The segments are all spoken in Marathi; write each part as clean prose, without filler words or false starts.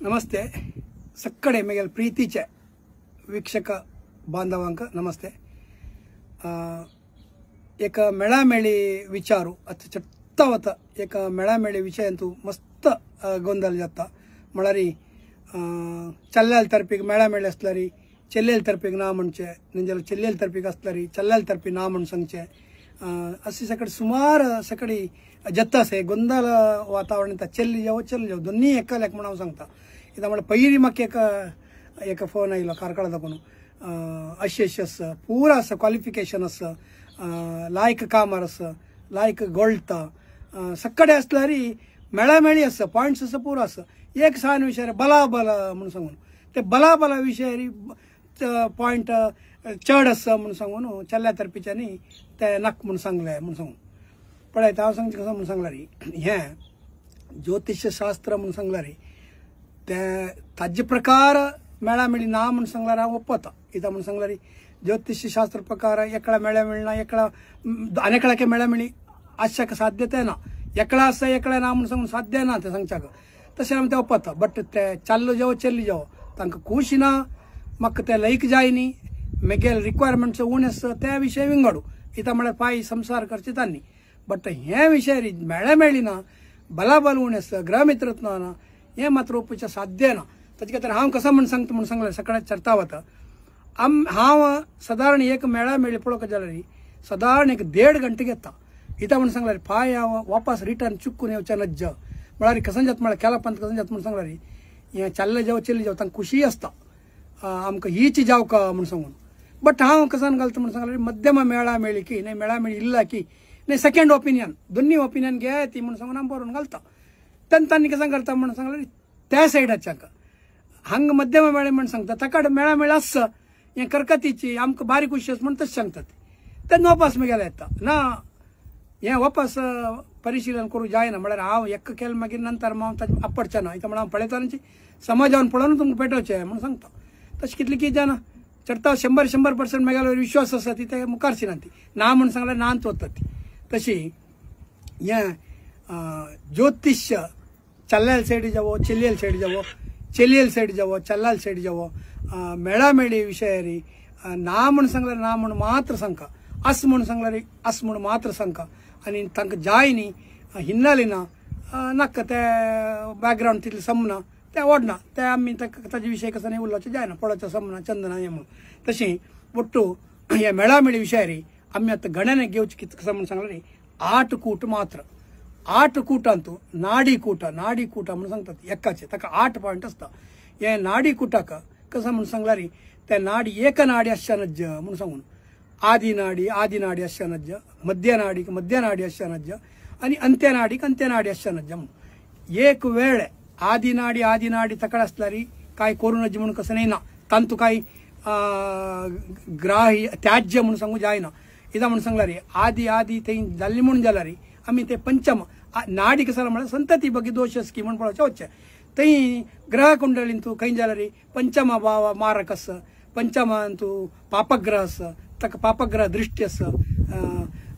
नमस्ते सक्कडे मेगेल प्रीतीचे वीक्षक बांधवांक नमस्ते। एक मेळामेळी विचारू आता चट्टावत एक मेळामेळी विषय अंतू मस्त गोंधळ जाता म्हळ्यारी चल्ल्याल तर्फीक मेळामेळी असलारी चेल्लेल तर्फीक ना म्हणचे निंजल चेल्लेल तर्फीक असलारी चल्ल्याल तर्फी ना म्हण सांगचे अशी सकडी सुमार सकडी जत्तासे गोंधळ वातावरण चेल्ली जाव दोन्ही एकालेक म्हणून सांगता इथं मला पहिली म्हाका एक फोन आयलो कारकळादाकून अशें आसा पुरा आसा क्वालिफिकेशन आसा लायक कामार आसा लायक गोळटा सक्कडे आसल्यारी मेळामेळी आसा पॉयंट्स आसा पुरो आसा एक सान विशय बला म्हणून सांगून ते बला विशय पॉयंट चड आसा म्हणून सांगून चल्ल्या तर्फीच्यांनी ते नाक म्हणून सांगले म्हणून सांगून पळयता हांव सांगचें कसं म्हणून सांगला री हें ज्योतिष शास्त्र म्हणून सांगला री ते ताजे प्रकार मेळामेळी ना म्हणून सांगल्यार हांव ओपता कित्याक म्हणून सांगला री ज्योतिष शास्त्र प्रकार एकला मेळामेळी ना एकला अनेकळाके मेळामेळी आसच्याक साध्यते ना एकला आसा एकला ना म्हणून सांगून साध्य ना ते सांगच्याक तशें हांव ते ओपता बट ते चाल्लो जावो चेल्ली जावो तांकां खुशी ना म्हाका ते लायक जाय न्ही मेगेल रिक्वायरमेंट्स उणे आसा त्या विशय विंगडू कित्याक म्हळ्यार पाय संसार करचे तांणी बट हे विशय मेळामेळी ना बलाबल उणे आसा ग्रहमित्रत्व ना हे मात्र ओपूचें साध्य ना ताचे खातीर हांव कसो म्हूण सांगता म्हणून सांगलें सकाळी चर्चा वता हांव सादारण एक मेळामेळी पळोवंक जाल्यार सादारण एक 1.5 घंटे घेता कित्याक म्हणून सांगल्यार पाय हांव वापस रिटर्न चुकून येवचें नज म्हळ्यार कसं जाता म्हळ्यार केला पंत कसं जाता म्हणून सांगल्यार हें चल्ले जावं चेल्ली जावं तांकां खुशी आसता आमकां हीच जावका म्हणून सांगून बट हांव कसान घालता म्हणून सांगल्यार मध्यम मेळामेळी की नाही मेळामेळी इल्ला की नाही सेकंड ओपिनियन दोन्ही ओपिनियन घे ती म्हणून सांगून हांव बरोवन घालता तांणी कसं करता म्हणून सांगल्यार त्या सायडाच्याक हांगा मध्यम मेळे म्हणून सांगता ताका मेळामेळी आसा हें करकतीची आमकां बारीक खुशी आसा म्हणून तशें सांगतात तेन्ना वापस मुगेले येता ना हें वापस परिशीलन करूं जायना म्हळ्यार हांव एक केलें मागीर नंतर हांव ताजें आपडचें ना हितून हांव पळयता समाजान पळोवन तुमकां पेटोवचें म्हणून सांगता तशें कितलें कितें जाणा चडटा 100% मेळ्यार विश्वास आसा ती ते मुखारची ना ती ना म्हणून सांगल्यार नांत वता ती तशी हें ज्योतिष चल्ल्याल सायडी जावो चेल्लेल सायडी जावो चेल्लेल सायडी जावो चल्ल्याल सायडी जावो मेळामेळी विशयारी ना म्हणून सांगल्यार ना म्हणून मात्र सांगता आस म्हणून सांगल्यार आस म्हणून मात्र सांगता आनी तांकां जाय न्ही हिन्नाली ना नाका ते बॅकग्रावंड तितलें समना ते आवडना ते आमी ताजे विशय कसो न्ही उलोवचें जायना पळोवचें समना चंदना हें म्हणून तशें बट्टू हे मेळामेळी विशयारी आमी आतां गण्यान घेवचें कितें कसो म्हणून सांगल्यार 8 कूट मात्र 8 कुटांतू नाडी कूट म्हणून सांगतात एकाचे ताका 8 पॉयंट आसता हे नाडी कुटाक कसं म्हणून सांगल्यार ते नाडी एक नाडी आसच्यानज म्हणून सांगून आदी नाडी आसच्यानज मध्य नाडी आसच्यानज आनी अंत्य नाडी आसच्यानज म्हणून एक वेळ आदी नाडी तकड आसल्यार काय करू नज म्हणून कसं नाही ना तांतू काय ग्राह्य त्याज्य म्हणून सांगू जायना इदा म्हणून सांगल्यार आदी थंय जाल्ली म्हणून जाल्यार आमी ते पंचम नाडी कसं म्हळ्यार संतती ಬಗ್ಗೆ दोष की म्हणून पळोवचें वचचें थंय ग्रह कुंडलींतू खंय जाल्यार पंचम भाव मारक आसा पंचमांतू पापग्रह आसा ताका पापग्रह दृश्टी आसा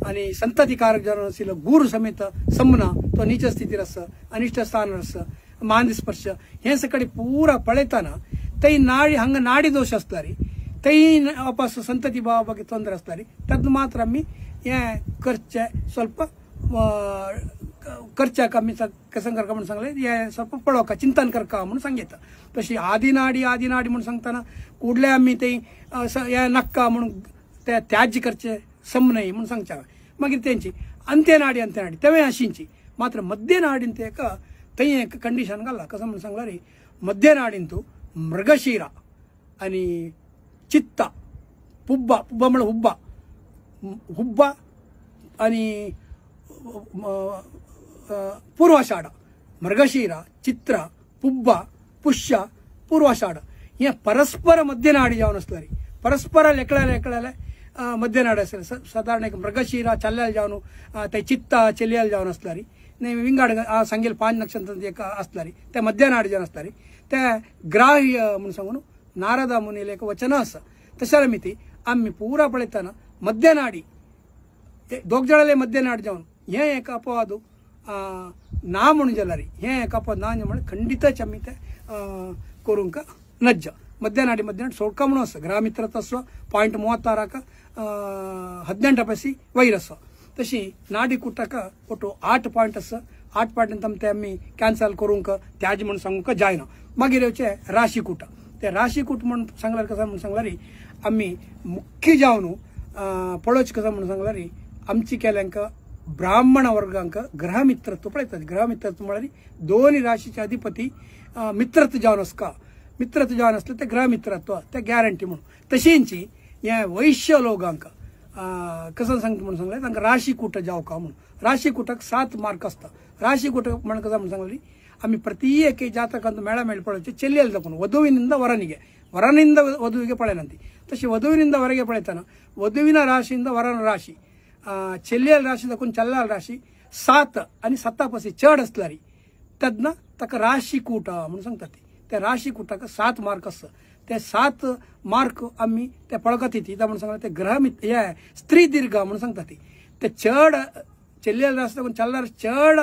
आनी संततीकारक जर आशिल्लो गुरू समेत समना तो नीच स्थितीर आसा अनिश्ट स्थानार आसा मानस्पर्श हें सकडी पुरा पळयतना थंय हांगा नाडी दोश आसल्यार थंय वापस संतती भावा ಬಗ್ಗೆ ತೊಂದರೆ आसल्यार तद मात्र आमी हें करचें ಸ್ವಲ್ಪ करच्याक आमी कसं करका म्हणून सांगलें हें ಸ್ವಲ್ಪ पळोवका चिंतन करका म्हणून सांगिता तशी आदी नाडी म्हणून सांगतना कुडले आमी थंय हें नाका म्हणून ते त्याज्य करचें समनय म्हणून सांगच्या मागीर तेंची अंत्य नाडी तेवें आशिंची मात्र मध्य नाडीन ते थंय एक कंडिशन घाला कसं म्हणून सांगल्यार मध्य नाडींतू मृगशिरा आनी चित्ता पुब्बा म्हळ्यार हुब्बा आनी पूर्वाषाढ मृगशिरा चित्रा पुब्बा पुष्य पूर्वाषाढ हे परस्पर मध्य नाडी जावन आसल्यार परस्पर एकल्याले मध्य नाडी आसल्यार सादारण एक मृगशिरा चल्ल्याल जावन ते चित्ता चेल्ल्याल जावन आसल्यार विंगड सांगेल 5 नक्षत्रांत एक आसल्यार ते मध्य नाडी जावन आसल्यार ते ग्राह्य म्हणून सांगून नारद मुनील एक वचन आसा तशें मिती आमी पुरा पळयतना मध्य नाडी दोग जाणाले मध्य नाडी जावन हें एक अपवाद ना म्हणून जाल्यार हें एक अपवाद ना म्हळ्यार खंडितच आमी ते कोरूंक नज्ज ಮಧ್ಯಾಹ್ನ ಸೊಡ್ಕ ಮುಣಸ್ ಗ್ರಹ ಮಿತ್ರ ತಸ್ವ .36 18 पैसी वैरस तशी नाडी कुटक ಒಟ್ಟು 8 पॉइंट 8 पॉइंट तमते आम्ही कॅन्सल करूंक त्याज म्हणून सांगूक जायना मागीर येवचे राशी कूट ते राशी कूट म्हणून सांगल्यार कसं म्हणून सांगल्यार आम्ही मुख्य जावन पळोवचे कसं म्हणून सांगल्यार आमची केल्यांक ब्राह्मण वर्गांक ग्रहमित्रत्व पळयतात ग्रहमित्रत्व म्हळ्यार दोन्ही राशीचे अधिपती मित्रत्व जावन आसका मित्रत्व जावन आसले ते ग्रहमित्रत्व ते गॅरंटी म्हणून तशींची हे वैश्य लोकांक कसं सांगता म्हणून सांगले तांकां राशी कूट जावका म्हणून राशी कूटाक 7 मार्क आसता राशी कूट म्हणून कसं म्हणून सांगली आम्ही प्रति एके ಜಾತಕಂತ ಮೇಳ ಮೇಳ ಪಳೆಯುತ್ತೆ ಚೆಲ್ಲಿಯಲ್ಲಿ ತಕೊಂಡು ವಧುವಿನಿಂದ ವರನಿಂದ ವಧುವಿಗೆ ಪಳೆಯಂತಿ ತशी ವಧುವಿನಿಂದ ವರೆಗೆ ಪಳೆತಾನ ವಧುವಿನ ರಾಶಿಯಿಂದ ವರನ ರಾಶಿ ಚೆಲ್ಲಿयल राशी तकून चल्लाल राशी 7 आणि 7 पासी चढ असलारी तदना ताका राशी कूट म्हणून सांगतात त्या राशी कूटाक 7 मार्क असतं ते 7 मार्क आम्ही ते पळकत येते म्हणून सांगतात ते ग्रहमित्र हे स्त्री दीर्घ म्हणून सांगतात ते चढ ಚೆಲ್ಲಿयल राशी तकून चल्लार चढ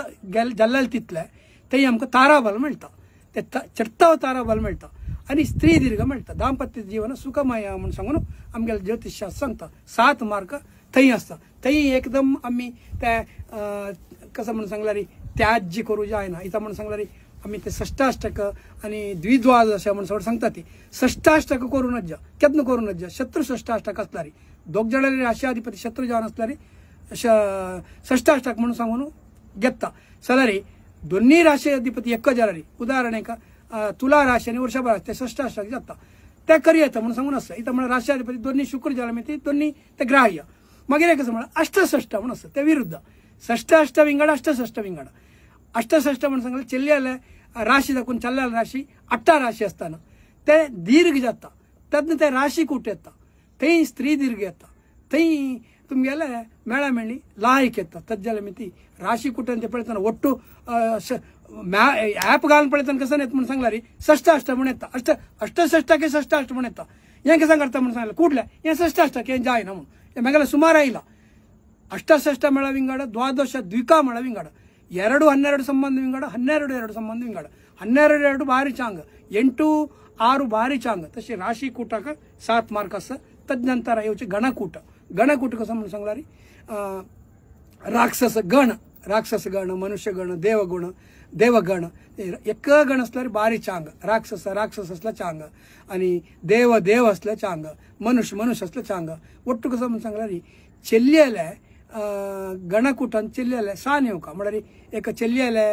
जल्लाल तितले ते आमकां ताराबल मेळटा ते चडटाव ताराबल मेळटा आणि स्त्री दीर्घ मेळटा दाम्पत्य जीवन सुखमय म्हणून सांगून आमगे ज्योतिषशास्त्र सांगता 7 मार्क थंय आसता थंय एकदम आम्ही त्या कसं म्हणून सांगल्यार त्याज्य करू जायना इथं म्हणून सांगल्यार आम्ही ते षष्टाष्टक आणि द्विद्वादश म्हणून सांगता ती षष्टाष्टक करूनच जा केदन करूनच जा शत्रु षष्टाष्टक असल्यारी दोग जणांनी राशीअधिपती शत्रु जावन असल्यारी षष्टाष्टक म्हणून सांगून घेता सलारी दोन्ही राशी अधिपती एक जाल्यारी उदाहरण एक तुला राशी आणि वृषभ राशी ते षष्टाष्टक जाता ते करी येतं म्हणून सांगून असतं इथं म्हणून राशी अधिपती दोन्ही शुक्र जाला मिळते दोन्ही ते ग्राह्य मागीर कसं म्हणून अष्टषष्ट म्हणून असतं ते विरुद्ध षष्टाष्ट विंगड अष्टषष्ट विंगड अष्टषष्ट म्हणून सांगले ಚೆಲ್ಲಿಯಲ್ಲಿ राशी दाखवून चल्लाल राशी 8 राशी असताना ते दीर्घ जाता तद्न ते राशी कूट येता थंय स्त्री दीर्घ येता थंय तुमगेले मेळा मेळणी लायक येता तज्जाले मिती राशी कूट ते पळयतना ಒಟ್ಟು ॲप घालून पळयतना कसं येत म्हणून सांगल्यार षष्टाष्ट म्हणून येता अष्टषष्टके षष्टाष्ट म्हणून येता हें कसं करता म्हणून सांगलें कुठल्या हें षष्टाष्टक हें जायना म्हणून हें म्हागेलें सुमार आयला अष्टषष्ट मेळ विंगड द्वादश द्विका मेळ विंगड 2 12 ಸಂಬಂಧ ವಿಂಗಡ 12 2 ಸಂಬಂಧ ವಿಂಗಡ 12 2 ಭಾರಿ ಚಾಂಗ್ 8 6 ಭಾರಿ ಚಾಂಗ್ तशी राशी कूटाक 7 मार्क असतं तदनंतर येवचे गणकूट कसं म्हणून सांगल्यार राक्षस गण मनुष्य गण देवगण एक गण असल्यार भारी चांग राक्षस असला चांग आणि देव असल्या चांग मनुष्य असलं चांग ಒಟ್ಟು कसं म्हणून सांगल्यार ಚೆಲ್ಲಿಯले गणकूटान ಚೆಲ್ಲಿಯले सान येवका म्हळ्यार एक ಚೆಲ್ಲಿಯले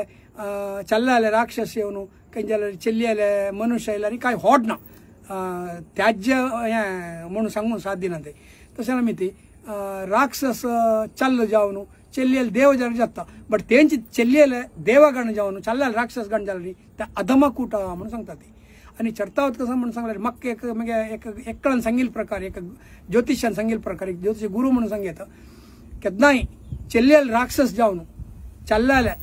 चल्लाले राक्षस येवन खंयच्या ಚೆಲ್ಲಿಯले मनुष्य येयल्यार काय होडना त्याज्य हें म्हणून सांगून साध्य ना ते तशें आमी ती राक्षस चल्ल जावन ಚೆಲ್ಲಿಯಲ್ಲಿ देव जर जाता बट तेंची ಚೆಲ್ಲಿಯಲ್ಲಿ देवगण जावन चल्लाल राक्षस गण जाल्यार ते अधमकूट म्हणून सांगता ती आणि चढतावत कसं म्हणून सांगल्यार म्हाका एक एकळान सांगिल प्रकार एक ज्योतिशान सांगिल प्रकार एक ज्योतिष गुरु म्हणून सांगता केदनाय ಚೆಲ್ಲಿಯಲ್ಲಿ राक्षस जावन चल्लाले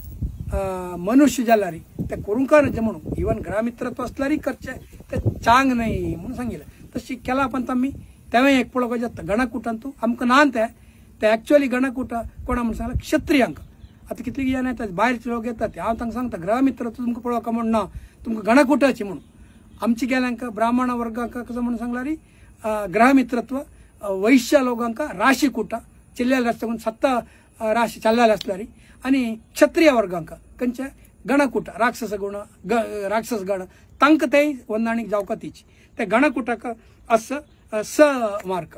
मनुष्य जाल्यारी ते करूंक नज म्हणून इवन ग्रहमित्रत्व असल्यारी करचे ते चांग नाही म्हणून सांगितलं तशी केला पण आम्ही तेव्हा एक पळोवपाक जाता गणकूटांतू आमकां ना ते एक्चुअली गणकूट कोणा म्हणून सांगला क्षत्रियांक आता कितली जण येतात भायरचे लोक येतात हांव तांकां सांगता ग्रहमित्रत्व तुमकां पळोवका म्हण ना तुमकां गणकूटाची म्हणून आमची गेल्यांक ब्राह्मण वर्गांक कसं म्हणून सांगल्यार ग्रहमित्रत्व वैश्य लोकांक राशी कूट ಚೆಲ್ಲಿಯಲ್ಲಿ राशी तकून 7 राशी चल्लाले असल्यारी आणि क्षत्रिय वर्गांक खंयचे गणकूट राक्षस गण तांकां ते ಹೊಂದಾಣಿಕೆ जावका तीची ते गणकूटाक स मार्क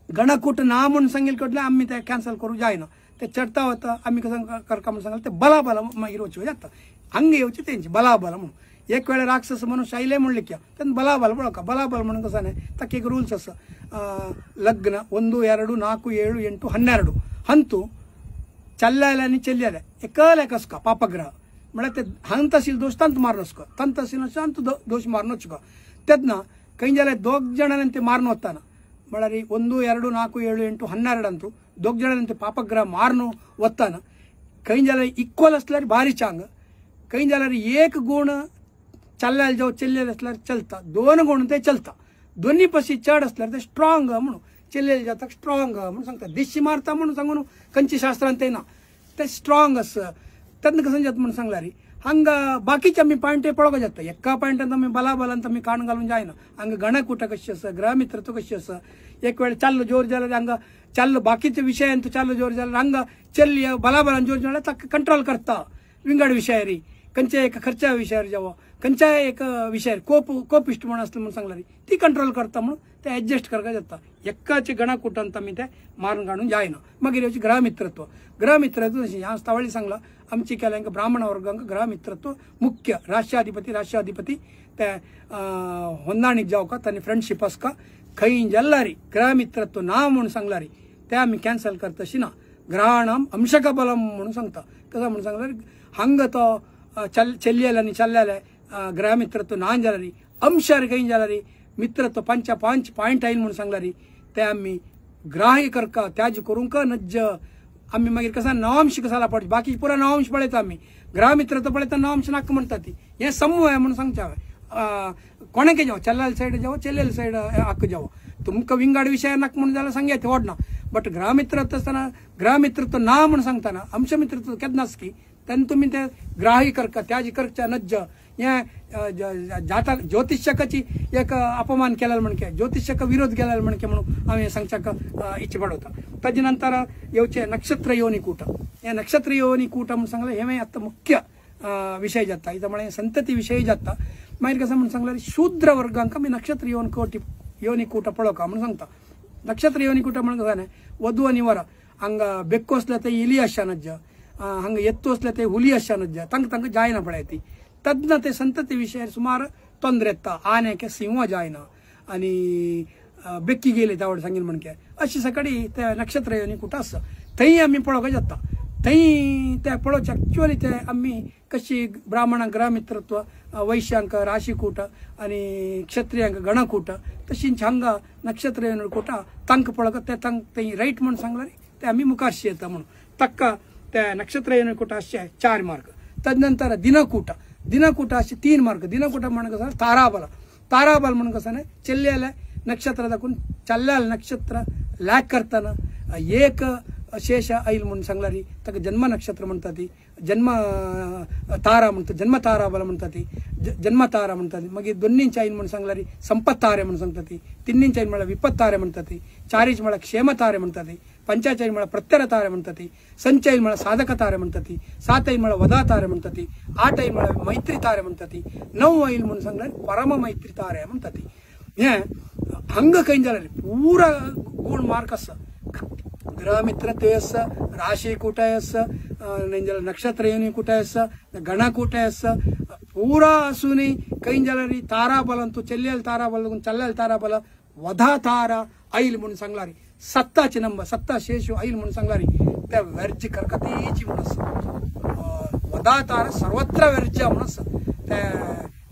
गणकूट ना म्हणून सांगिल्ले कडले आमी ते कॅन्सल करूं जायना ते चढता वता आमी कसं करका म्हणून सांगले ते बलाबल मागीर वचूं जाता हांगा येवची तेंची बलाबल म्हणून एक वेळ राक्षस मनुष्य आयले म्हणले की तेन्ना बलाबल पळोवका बलाबल म्हणून कसं न्ही ताका एक रूल्स आसा लग्न 1 2 4 7 8 12 ಹಂತು चल्लाले आनी ಚೆಲ್ಲಿಯले एकले कसका पापग्रह म्हळ्यार ते हांग तहसील दोश तंत मारून वचको तंत तहसील अंत दोश मारून वचको तेदना खंय जाल्यार 2 जणांनी ते मारून वताना म्हळ्यार 1 2 4 7 8 12 अंतू 2 जणांनी ते पापग्रह मारून वताना खंय जाल्यार इक्वल असल्यार भारी चांग खंय जाल्यार एक गुण चल्लाले जावं ಚೆಲ್ಲಿಯले असल्यार चलता 2 गुण ते चलता दोन्ही पाशी चढ असल्यार ते स्ट्रॉंग म्हणून ಚೆಲ್ಲಿಯले जाता स्ट्रॉंग म्हणून सांगता दिशी मारता म्हणून सांगून खंयची शास्त्रांत ते ना ते स्ट्रॉंग आस तेन्ना कसं जाता म्हणून सांगल्यार हंग बाकीचे आम्ही पॉइंट पळोवंक जाता एका पॉइंटान आमी बलाबलान आमी काण घालून जायना हांगा गणकूट कशी आसा ग्रहमित्रत्व कशी आसा एक वेळ चाल्लो जोर जाल्यार हांगा चाल्लो बाकीचे विशयांत चाल्लो जोर जाल्यार हांगा चल्ली बलाबलान जोर जाल्यार ताका कंट्रोल करता विंगड विशयारी खंयच्या एक खर्चा विशयार जावं खंयच्या एक विशयार कोपिस्ट म्हणून आसलो म्हणून सांगला ती कंट्रोल करता म्हणून ते एडजस्ट करपाक जाता एकाचे गणकूटांत आमी ते मारून काडून जायना मागीर येवची ग्रहमित्रत्व जशें हांव तावळी सांगलां आमची केल्यांक ब्राह्मण वर्गांक ग्रहमित्रत्व मुख्य राष्ट्राधिपती ते ಹೊಂದಾಣಿಕೆ जावका तांणी फ्रेंडशिप आसका खंय जेल्लारी ग्रहमित्रत्व ना म्हणून सांगलारी ते आमी कॅन्सल करता अशी ना ग्रहाणाम अंशक बलम म्हणून सांगता कसं म्हणून सांगल्यार हांगा तो चेल्लेले आनी चल्लेले ग्रहमित्रत्व ना जाल्यारी अंशार खंय जाल्यारी मित्रत्व पांच पॉइंट आयन म्हणून सांगलारी ते आमी ग्राह्य करका त्याज करूंक नज्ज आम्ही मागीर कसा नवांश कसाला पडटा बाकी पुरा नवांश पळयता आमी ग्रहमित्रत्व पळयता नवांश नाका म्हणटा ती हे समूह आहे म्हणून सांगता कोणाके जावं चल्लेल सायड जावं चेल्लेल सायड हाक जावं तुमकां विंगड विशय नाका म्हणून जाल्यार सांगया ते व्हडना बट ग्रहमित्रत्व आसतना ग्रहमित्रत्व ना म्हणून सांगतना अंशमित्रत्व केन्नाच की तेन्ना तुमी ते ग्राह्य करता त्याज करच्या नज्ज हे जाता ज्योतिषकाची एक अपमान केलेलो म्हणके ज्योतिषका विरोध केलेलो म्हणके म्हणून हांवें सांगच्याक इच्छा पडवता ताजे नंतर येवचे नक्षत्र योनी कूट हे नक्षत्र योनी कूट म्हणून सांगले हे आतां मुख्य विषय जाता त्यामुळे संतती विषय जाता मागीर कसं म्हणून सांगल्यार शूद्र वर्गांक आमी नक्षत्र योनी कूट पळोवका म्हणून सांगता नक्षत्र योनी कूट म्हणून कसं वधू आनी वर हांगा बेक्को असल्या ते इली आसच्या नज्ज हांगा एत्तो असल्या ते हुली आसच्या नज्ज तांकां जायना पळय तद्न ते संतती विषय सुमार ತೊಂದರೆ येता आनेके सिंह जायना आनी बेक्की गेले तावड सांगील म्हणके अशी सकाळी ते नक्षत्र योनी कूट आसा थंय आमी पळोवंक जाता थंय ते पळोवचे एक्चुअली ते आमी कशी ब्राह्मणांक ग्रहमित्रत्व वैश्यांक राशीकूट आनी क्षत्रियांक गणकूट तशींच हांगा नक्षत्र योनी कूट तांकां पळोवंक ते तांकां थंय रायट म्हणून सांगल्यार ते आमी मुखारशी येता म्हणून ताका ते नक्षत्र योनी कूट आसचे 4 मार्क तदनंतर दिनकूट असे 3 मार्क दिनकूट म्हणून कसं ताराबल म्हणून कसं नाही चेल्लेले नक्षत्र दाखवून चल्लेले नक्षत्र लॅक करताना एक शेष ऐल म्हणून सांगलारी ताका जन्म नक्षत्र म्हणटा ती जन्म तारा म्हणटा जन्म ताराबल म्हणटा ती जन्म तारा म्हणटा ती मागीर 2 इंच ऐल म्हणून सांगलारी संपत तारे म्हणून सांगता ती 3 इंच ऐल म्हळ्यार विपत तारे म्हणटा ती 4 इंच म्हळ्यार क्षेम तारे म्हणटा ती 5 ऐल म्हळ्यार प्रत्यय तारे म्हणटा ती 6 ऐल म्हळ्यार साधक तारे म्हणटा ती 7 ऐल म्हळ्यार वधा तारे म्हणटा ती 8 ऐल म्हळ्यार मैत्री तारे म्हणटा ती 9 ऐल म्हणून सांगल्यार परम मैत्री तारे म्हणटा ती हे हंग खंय जाल्यार पुरा गुण मार्क आसा ग्रहमित्रत्व आसा राशी कुटाय आसा नक्षत्र योनी कुटाय आसा गणकूट आसा पूरा आसूनी खंय जाल्यार ताराबल तूं चेल्लेल ताराबल चल्लेल ताराबल वधा तारा ऐल म्हणून सांगलारी 7 नंबर 7 शेष ऐल म्हणून सांगलारी त्या वर्ज करकतीची म्हणून आसा वधा तारा सर्वत्र वर्ज म्हणून आसा ते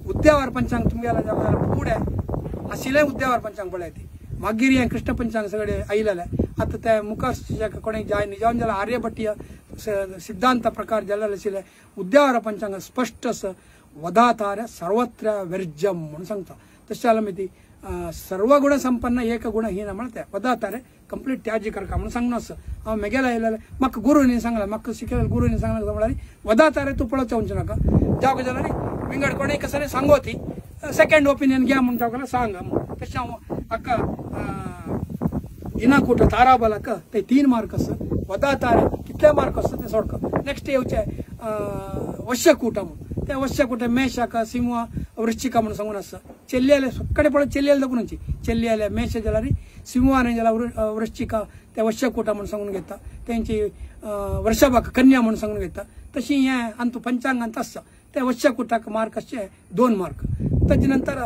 उद्यावर पंचांग तुमगेला जाल्यार फुडें आशिल्लें उद्यावर पंचांग पळयती मागीर हे कृष्ण पंचांग सगळे आयलेले आता ते मुखार कोणी जाय जावन जाल्यार आर्यभट्टीय सिद्धांत प्रकार जाल्ले आशिल्ले उद्यावर पंचांग स्पष्ट आसा वधा तारा सर्वत्र वर्जम म्हणून सांगता तशें जाल्यार मागीर ती सर्व गुण संपन्न एक गुणहीन म्हणून ते वधा तारे कंप्लीट त्याजी करका म्हणून सांगनो आसा हांव मेगेला आयलेले म्हाका गुरुनी सांगला म्हाका शिकयलें गुरुनी सांगला म्हळ्यार वधा तारे तूं पळोवचें वचूं नाका जावं जाल्यार विंगड कोणी कसं सांगो ती सेकंड ओपिनियन घ्या म्हणून जावं सांग तशें हांव हाका दिनकूट ताराबलाक ते 3 मार्क आसा वधा तारे कितले मार्क आसा ते सोडका नेक्स्ट येवचे वश्यकूट म्हणून ते वश्यकूट मेषाक सिंह वृश्चिका म्हणून सांगून आसा चेल्लेले सकडे पळय चेल्लेले दाखोवनची चेल्लेले मेष जाल्यार सिंह आनी जाल्यार वृश्चिका ते वश्यकूट म्हणून सांगून घेता तेंची वृषभाक कन्या म्हणून सांगून घेता तशी हे अंतू पंचांगांत आसा ते वश्यकूटाक मार्क अशे 2 मार्क ताजे नंतर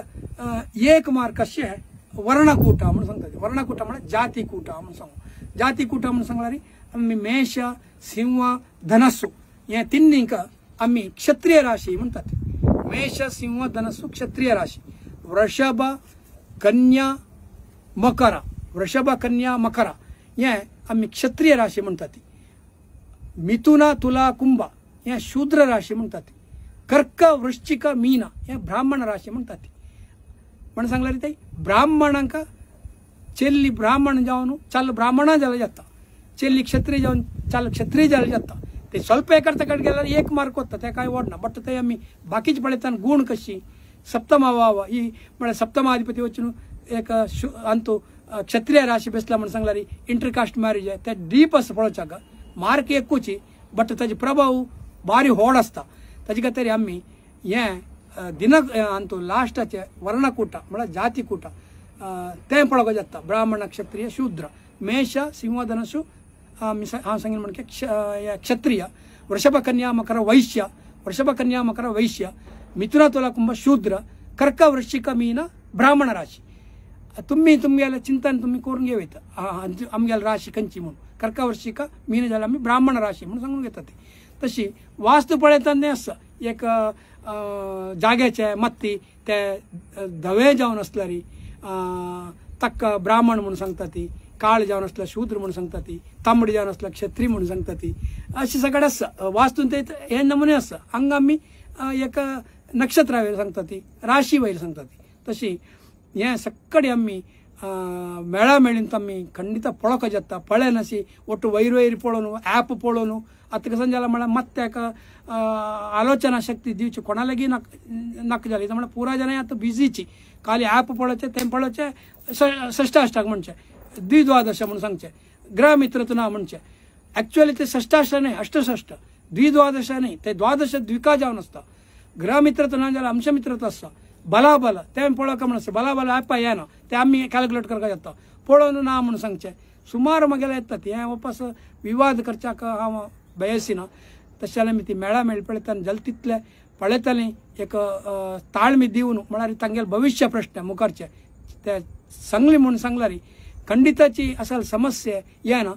1 मार्क अशे वर्णकूट म्हणून सांगता वर्णकूट म्हळ्यार जातीकूट म्हणून सांगू जातीकूट म्हणून सांगल्यार आमी मेष सिंह धनस्सु हे तिन्नींक आमी क्षत्रिय राशी म्हणटात मेष सिंह धनस्सु क्षत्रिय राशी वृषभ कन्या मकर हे आमी क्षत्रिय राशी म्हणटात मिथुन तुला कुंभ हे शूद्र राशी म्हणटात कर्क वृश्चिक मीन हे ब्राह्मण राशी म्हणटात म्हणून सांगल्यार ते ब्राह्मणांक चेल्ली ब्राह्मण जावन चल ब्राह्मण जाल्यार जाता चेल्ली क्षत्रिय जावन चल क्षत्रिय जाल्यार जाता ते ಸ್ವಲ್ಪ एकर तकड गेल्यार 1 मार्क होता ते काय ओडना बट ते आम्ही बाकीचे पळयताना गुण कशी सप्तम वाव ही म्हणजे सप्तमाधिपती वचून एक अंतू क्षत्रिय राशी बेसला म्हणून सांगल्यार इंटरकास्ट मॅरेज आहे ते डीप असं पळोवच्याक मार्क एकूची बट ताजे प्रभाव भारी व्हड आसता ताजे खातीर आमी हे दिन अंतू लास्टाचे वर्णकूट म्हणजे जातीकूट ते पळोवपाक जाता ब्राह्मण क्षत्रिय शूद्र मेष सिंह धनुसु हांव सांगिल्लें म्हणजे क्षत्रिय वृषभ कन्या मकर वैश्य वृषभ कन्या मकर वैश्य मिथुन तुला कुंभ शूद्र कर्क वृश्चिक मीन ब्राह्मण राशी तुमगेले चिंतन तुम्ही करून घेवयता आमगेल राशी खंयची म्हणून कर्क वृश्चिक मीन जाल्यार आमी ब्राह्मण राशी म्हणून सांगून घेता ती तशी वास्तू पळयतना आसा एक जाग्याचे मत्ती ते धवे जावन आसल्यारी ताका ब्राह्मण म्हणून सांगता ती काळ जावन आसल्यार शूद्र म्हणून सांगता ती तांबडी जावन आसल्यार क्षत्रिय म्हणून सांगता ती अशी सगळे आसा वास्तून ते हे नमुने आसा हांगा आमी एक नक्षत्रा वयर सांगता ती राशी वयर सांगता ती तशी हे सगळे आमी मेळा मेळीन आमी खंडित पळोवपाक जाता पळयन अशी ಒಟ್ಟು वयर पळोवन ॲप पळोवन आता कसं जालां म्हळ्यार मात ताका आलोचना शक्ती दिवची कोणालागी नाका जाली म्हळ्यार पुरा जनां आतां बिजीची खाली ॲप पळोवचें तें पळोवचें षष्टाष्टक म्हणचें द्विद्वादश म्हणून सांगचें ग्रह मित्रतुना म्हणचें ॲक्च्युअली ते षष्टाष्ट न्हय अष्टषष्ट द्विद्वादश न्हय ते द्वादश द्विका जावन आसता ग्रह मित्रतुना जाल्यार अंश मित्रता आसता बलाबल तें पळोवप म्हणून आसता बलाबल ॲप येना ते आमी कॅल्क्युलेट करपाक जाता पळोवन ना म्हणून सांगचें सुमार म्हगेलें येता हें वापस विवाद करच्याक हांव बयसिना तशें जाल्यार आमी ती मेळा मेळ पळयतना जाल तितले पळयतालीं एक ताळमी दिवन म्हळ्यार तांगेले भविश्य प्रश्न मुखारचे ते सांगली म्हणून सांगल्यार खंडिताची असल समस्या येना